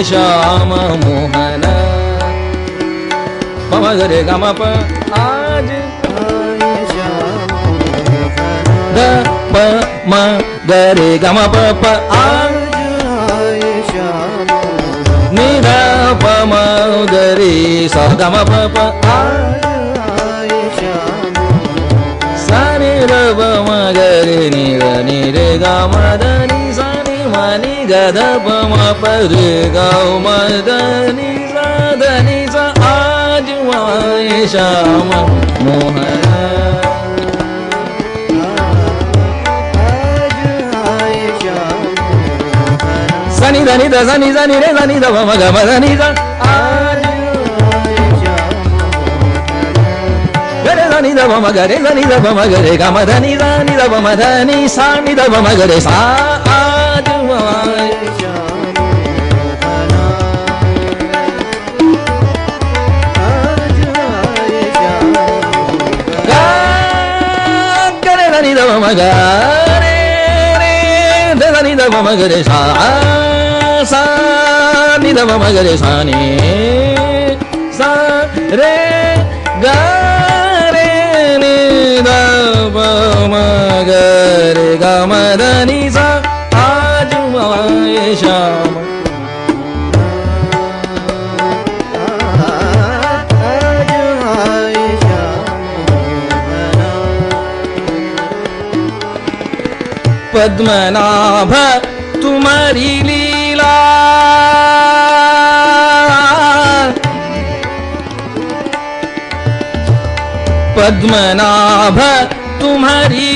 श्याम मोहन पम गरे गम प आज आए श्याम ग प म गरे गम प प आज आए श्याम नि ध प म गरे स गम प प आज आए श्याम सा नि र प म गरे नि रे ग म ध नि सा नि म नि ग ध प म प रे ग म ध नि सा ध नि सा आज आए श्याम मोहन सनि धनि ध सनि सनि रे सनि ध प म ग म ध नि सा आज आए श्याम गरे सनि ध प म ग रे सनि ध प म ग रे ग म ध नि सा नि ध प म ध नि सा नि ध प म ग रे सा आज आए श्याम नि ध प म ग रे रे ध नि ध प म ग रे सा सा नि ध प म ग रे सा नि सा रे ग रे नि ध प म ग रे ग म ध नि सा आज आए श्याम पद्मनाभ तुम्हारी लीला पद्मनाभ तुम्हारी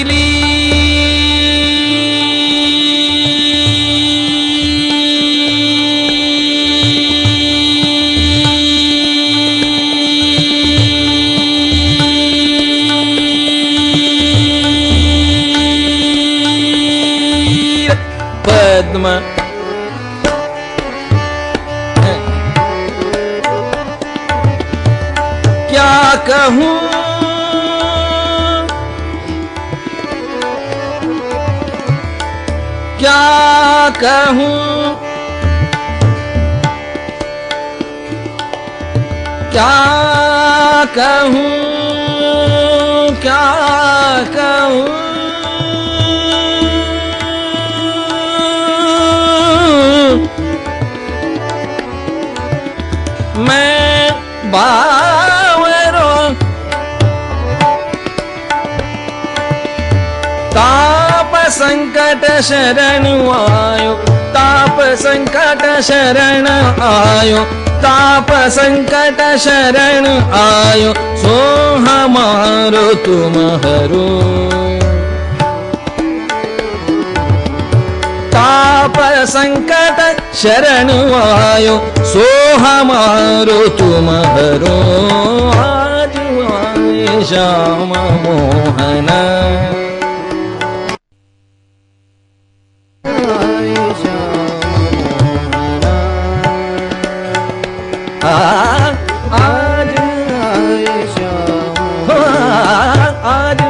पद्म क्या कहूँ क्या कहूँ क्या कहूँ क्या कहूँ मैं बावरो ताप संकट शरण आयो ताप संकट शरण आयो ताप संकट शरण आयो सो हमारो तुम हरो ताप संकट शरण आयो सो हमारो तुम हरो आज आए श्याम मोहन आज आए श्याम आज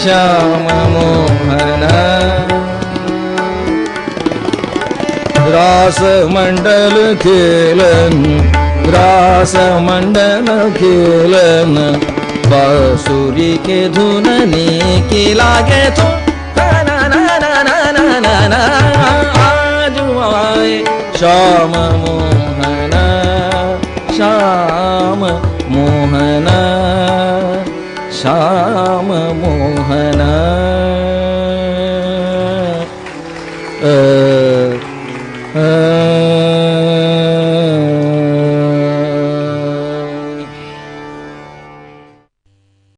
श्याम मोहन रास मंडल खेलन रास मंडल खेलन बांसुरी के धुनने के लागे तो ना ना ना ना ना ना ना आज आए श्याम मोहन श्याम मोहन श्याम मोहन